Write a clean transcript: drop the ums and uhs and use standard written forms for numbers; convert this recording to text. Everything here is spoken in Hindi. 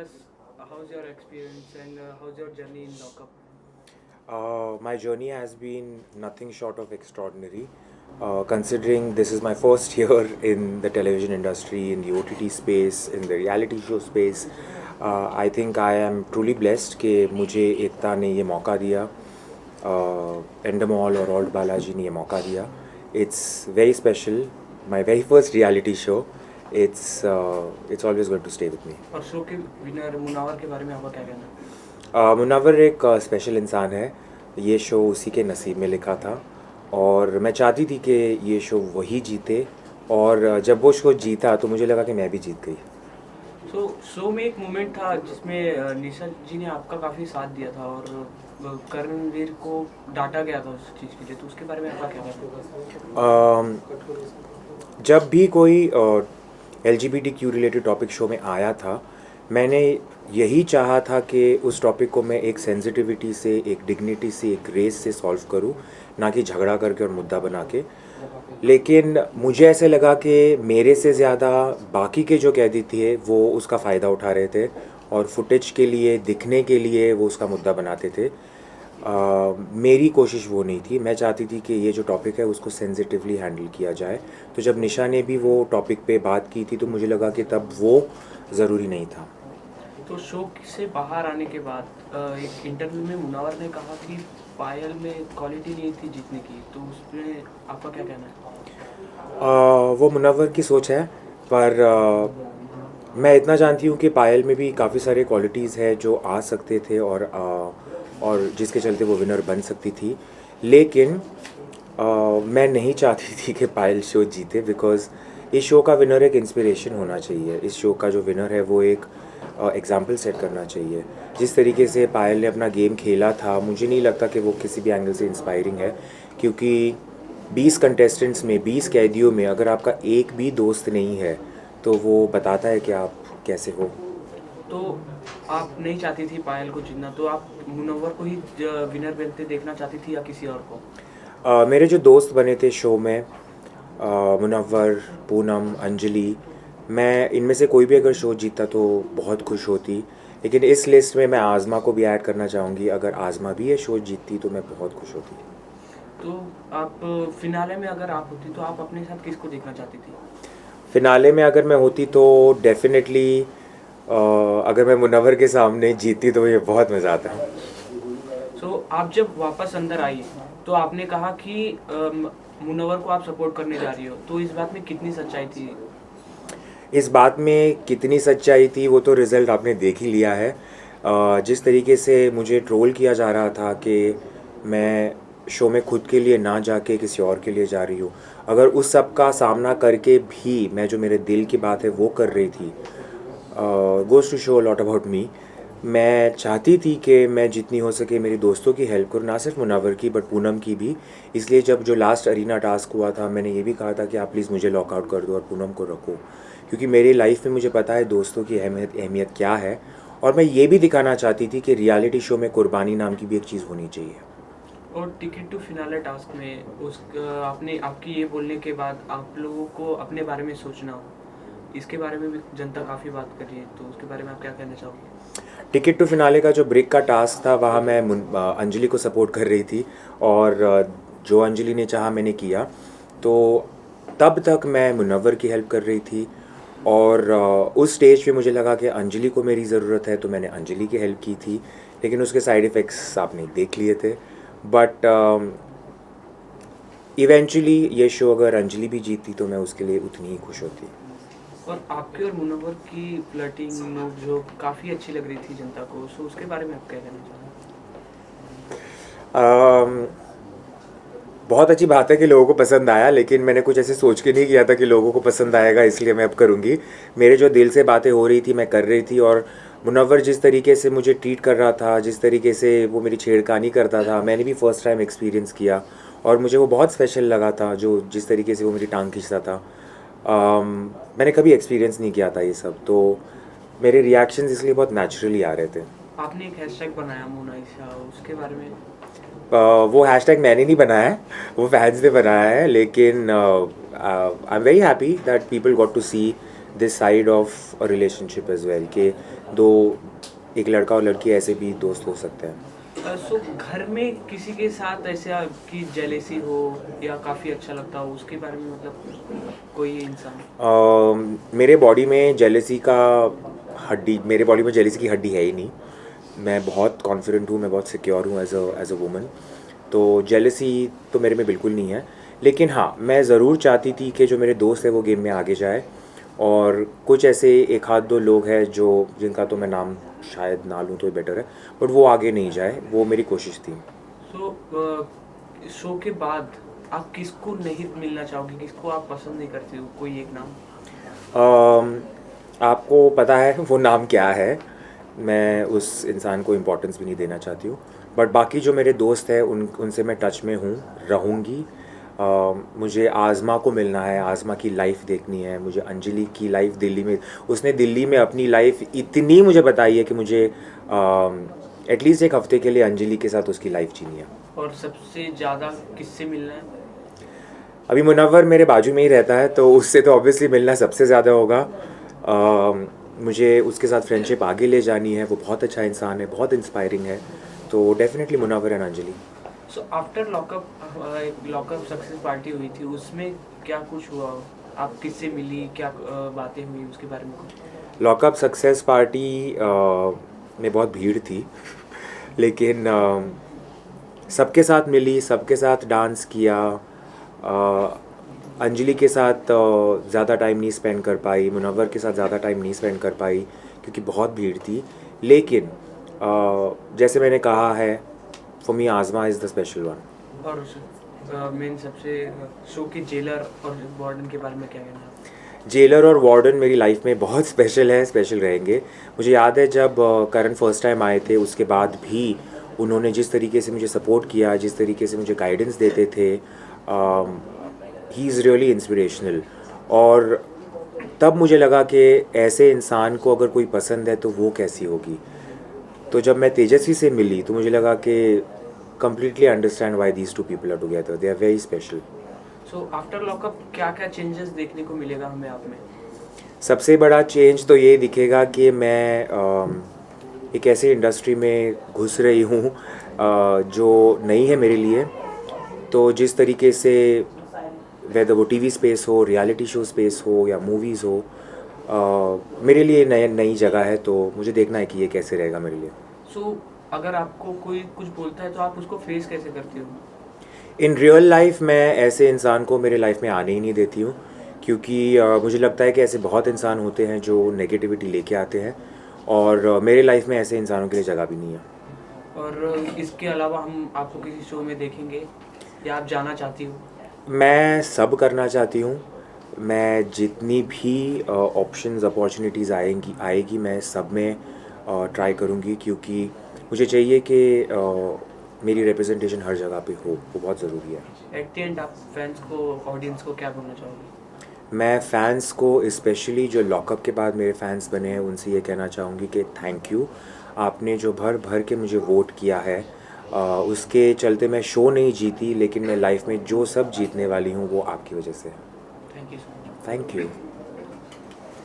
us how's your experience and how's your journey in lockup? My journey has been nothing short of extraordinary. Considering this is my first year in the television industry, in the OTT space, in the reality show space, I think I am truly blessed कि मुझे एकता ने ये मौका दिया, एंडमॉल और ऑल्ट बालाजी ने ये मौका दिया. It's very special. My very first reality show. It's always going to stay with me. और शो के विनर मुनावर के बारे में आपका क्या कहना है? मुनव्वर एक स्पेशल इंसान है. ये शो उसी के नसीब में लिखा था और मैं चाहती थी कि ये शो वही जीते, और जब वो शो जीता तो मुझे लगा कि मैं भी जीत गई. तो शो में एक मोमेंट था जिसमें निशा जी ने आपका काफ़ी साथ दिया था और कर्णवीर को डांटा गया था उस चीज़ के लिए, तो उसके बारे में आपका क्या कहना है? जब भी कोई LGBTQ रिलेटेड टॉपिक शो में आया था, मैंने यही चाहा था कि उस टॉपिक को मैं एक सेंसिटिविटी से, एक डिग्निटी से, एक ग्रेस से सॉल्व करूं, ना कि झगड़ा करके और मुद्दा बना के. लेकिन मुझे ऐसे लगा कि मेरे से ज़्यादा बाकी के जो कैदी थे वो उसका फ़ायदा उठा रहे थे और फुटेज के लिए, दिखने के लिए वो उसका मुद्दा बनाते थे. मेरी कोशिश वो नहीं थी. मैं चाहती थी कि ये जो टॉपिक है उसको सेंसिटिवली हैंडल किया जाए. तो जब निशा ने भी वो टॉपिक पे बात की थी तो मुझे लगा कि तब वो ज़रूरी नहीं था. तो शो से बाहर आने के बाद एक इंटरव्यू में मुनावर ने कहा कि पायल में क्वालिटी नहीं थी जीतने की, तो उसमें आपका क्या कहना है? वो मुनव्वर की सोच है, पर मैं इतना जानती हूँ कि पायल में भी काफ़ी सारे क्वालिटीज़ है जो आ सकते थे और जिसके चलते वो विनर बन सकती थी. लेकिन मैं नहीं चाहती थी कि पायल शो जीते, बिकॉज़ इस शो का विनर एक इंस्पिरेशन होना चाहिए. इस शो का जो विनर है वो एक एग्ज़ाम्पल सेट करना चाहिए. जिस तरीके से पायल ने अपना गेम खेला था, मुझे नहीं लगता कि वो किसी भी एंगल से इंस्पायरिंग है, क्योंकि 20 कंटेस्टेंट्स में, 20 कैदियों में अगर आपका एक भी दोस्त नहीं है तो वो बताता है कि आप कैसे हो. तो आप नहीं चाहती थी पायल को जीतना, तो आप मुनव्वर को ही विनर बनते देखना चाहती थी या किसी और को? मेरे जो दोस्त बने थे शो में, मुनव्वर, पूनम, अंजलि, मैं इनमें से कोई भी अगर शो जीतता तो बहुत खुश होती. लेकिन इस लिस्ट में मैं आज़मा को भी ऐड करना चाहूँगी. अगर आज़मा भी ये शो जीतती तो मैं बहुत खुश होती. तो आप फिनाले में अगर आप होती तो आप अपने साथ किसको देखना चाहती थी? फिनाले में अगर मैं होती तो डेफिनेटली अगर मैं मुनव्वर के सामने जीतती तो ये बहुत मज़ा आता. सो आप जब वापस अंदर आई तो आपने कहा कि मुनव्वर को आप सपोर्ट करने जा रही हो, तो इस बात में कितनी सच्चाई थी? इस बात में कितनी सच्चाई थी वो तो रिज़ल्ट आपने देख ही लिया है. जिस तरीके से मुझे ट्रोल किया जा रहा था कि मैं शो में खुद के लिए ना जाके किसी और के लिए जा रही हूँ, अगर उस सब का सामना करके भी मैं जो मेरे दिल की बात है वो कर रही थी, goes to show lot about me. मैं चाहती थी कि मैं जितनी हो सके मेरी दोस्तों की हेल्प करूँ, ना सिर्फ मुनव्वर की बट पूनम की भी. इसलिए जब जो लास्ट अरीना टास्क हुआ था, मैंने ये भी कहा था कि आप प्लीज़ मुझे लॉकआउट कर दो और पूनम को रखो, क्योंकि मेरी लाइफ में मुझे पता है दोस्तों की अहमियत क्या है. और मैं ये भी दिखाना चाहती थी कि रियलिटी शो में कुर्बानी नाम की भी एक चीज़ होनी चाहिए. और टिकट टू फिनाले टास्क में आपने आपकी ये बोलने के बाद आप लोगों को अपने बारे में सोचना हो, इसके बारे में भी जनता काफ़ी बात कर रही है, तो उसके बारे में आप क्या कहना चाहोगे? टिकट टू फिनाले का जो ब्रेक का टास्क था वहाँ मैं अंजलि को सपोर्ट कर रही थी, और जो अंजलि ने चाहा मैंने किया. तो तब तक मैं मुनव्वर की हेल्प कर रही थी, और उस स्टेज पे मुझे लगा कि अंजलि को मेरी ज़रूरत है तो मैंने अंजलि की हेल्प की थी. लेकिन उसके साइड इफ़ेक्ट्स आपने देख लिए थे. बट इवेंचुअली ये शो अगर अंजलि भी जीतती तो मैं उसके लिए उतनी ही खुश होती. और आपके और मुनव्वर की फ्लर्टिंग नोक-झोंक काफ़ी अच्छी लग रही थी जनता को, सो उसके बारे में आप क्या कहना चाहोगे? बहुत अच्छी बात है कि लोगों को पसंद आया, लेकिन मैंने कुछ ऐसे सोच के नहीं किया था कि लोगों को पसंद आएगा, इसलिए मैं अब करूँगी. मेरे जो दिल से बातें हो रही थी मैं कर रही थी, और मुनव्वर जिस तरीके से मुझे ट्रीट कर रहा था, जिस तरीके से वो मेरी छेड़खानी करता था, मैंने भी फ़र्स्ट टाइम एक्सपीरियंस किया और मुझे वो बहुत स्पेशल लगा था. जो जिस तरीके से वो मेरी टांग खींचता था, मैंने कभी एक्सपीरियंस नहीं किया था ये सब. तो मेरे रिएक्शंस इसलिए बहुत नेचुरली आ रहे थे. आपने एक हैशटैग बनाया मोनालिसा, उसके बारे में? वो हैशटैग मैंने नहीं बनाया है, वो फैंस ने बनाया है. लेकिन I am very happy that people got to see this side of a relationship as well, कि दो एक लड़का और लड़की ऐसे भी दोस्त हो सकते हैं। सो घर में किसी के साथ ऐसे आपकी जेलेसी हो या काफ़ी अच्छा लगता हो उसके बारे में, मतलब कोई इंसान? मेरे बॉडी में जेलेसी का मेरे बॉडी में जेलेसी की हड्डी है ही नहीं। मैं बहुत कॉन्फिडेंट हूँ, मैं बहुत सिक्योर हूँ एज अ वुमन। तो जेलेसी तो मेरे में बिल्कुल नहीं है। लेकिन हाँ, मैं ज़रूर चाहती थी कि जो मेरे दोस्त हैं वो गेम में आगे जाए, और कुछ ऐसे एक आध दो लोग हैं जो जिनका तो मैं नाम शायद ना लूँ तो बेटर है, बट वो आगे नहीं जाए, वो मेरी कोशिश थी। सो शो के बाद आप किसको नहीं मिलना चाहोगे, किसको आप पसंद नहीं करते हो, कोई एक नाम? आपको पता है वो नाम क्या है, मैं उस इंसान को इम्पोर्टेंस भी नहीं देना चाहती हूँ। बट बाकी जो मेरे दोस्त हैं उनसे मैं टच में हूँ, रहूँगी। मुझे आज़मा को मिलना है, आज़मा की लाइफ देखनी है, मुझे अंजलि की लाइफ दिल्ली में, उसने दिल्ली में अपनी लाइफ इतनी मुझे बताई है कि मुझे एटलीस्ट एक हफ्ते के लिए अंजलि के साथ उसकी लाइफ जीनी है। और सबसे ज़्यादा किससे मिलना है? अभी मुनव्वर मेरे बाजू में ही रहता है, तो उससे तो ऑब्वियसली मिलना सबसे ज़्यादा होगा। मुझे उसके साथ फ्रेंडशिप आगे ले जानी है, वो बहुत अच्छा इंसान है, बहुत इंस्पायरिंग है, तो definitely Munawar and Anjali. So after lockup, lockup success party हुई थी, उसमें क्या कुछ हुआ? आप किससे मिली, क्या बातें हुई उसके बारे में कुछ? लॉकअप सक्सेस पार्टी में बहुत भीड़ थी, लेकिन सबके साथ मिली, सबके साथ डांस किया। अंजलि के साथ ज़्यादा टाइम नहीं स्पेंड कर पाई, मुनव्वर के साथ ज़्यादा टाइम नहीं स्पेंड कर पाई क्योंकि बहुत भीड़ थी। लेकिन जैसे मैंने कहा है, फॉर मी आज़मा इज़ द स्पेशल वन। और मेन सबसे शो के जेलर और वार्डन के बारे में क्या कहना है? जेलर और वार्डन मेरी लाइफ में बहुत स्पेशल है, स्पेशल रहेंगे। मुझे याद है जब करण फर्स्ट टाइम आए थे, उसके बाद भी उन्होंने जिस तरीके से मुझे सपोर्ट किया, जिस तरीके से मुझे गाइडेंस देते थे, ही इज़ रियली इंस्पिरेशनल। और तब मुझे लगा कि ऐसे इंसान को अगर कोई पसंद है तो वो कैसी होगी। तो जब मैं तेजस्वी से मिली तो मुझे लगा कि completely understand why these two people are together. They are very special. So after lockup क्या क्या चेंजेस देखने को मिलेगा हमें आप में? सबसे बड़ा चेंज तो ये दिखेगा कि मैं एक ऐसे इंडस्ट्री में घुस रही हूँ जो नई है मेरे लिए। तो जिस तरीके से वेदर वो टीवी स्पेस हो, रियलिटी शो स्पेस हो या मूवीज़ हो, मेरे लिए नई जगह है, तो मुझे देखना है कि ये कैसे रहेगा मेरे लिए। सो अगर आपको कोई कुछ बोलता है तो आप उसको फेस कैसे करते हो? इन रियल लाइफ मैं ऐसे इंसान को मेरे लाइफ में आने ही नहीं देती हूँ, क्योंकि मुझे लगता है कि ऐसे बहुत इंसान होते हैं जो नेगेटिविटी लेके आते हैं, और मेरे लाइफ में ऐसे इंसानों के लिए जगह भी नहीं है। और इसके अलावा हम आपको किसी शो में देखेंगे या आप जाना चाहती हो? मैं सब करना चाहती हूँ। मैं जितनी भी ऑप्शंस अपॉर्चुनिटीज़ आएगी मैं सब में ट्राई करूँगी, क्योंकि मुझे चाहिए कि मेरी रिप्रेजेंटेशन हर जगह पे हो, वो बहुत ज़रूरी है। एट द एंड आप फैंस को, ऑडियंस को क्या बोलना चाहोगे? मैं फ़ैन्स को, स्पेशली जो लॉकअप के बाद मेरे फ़ैन्स बने हैं, उनसे ये कहना चाहूँगी कि थैंक यू। आपने जो भर भर के मुझे वोट किया है, उसके चलते मैं शो नहीं जीती, लेकिन मैं लाइफ में जो सब जीतने वाली हूँ वो आपकी वजह से है। Thank you so much. Thank you.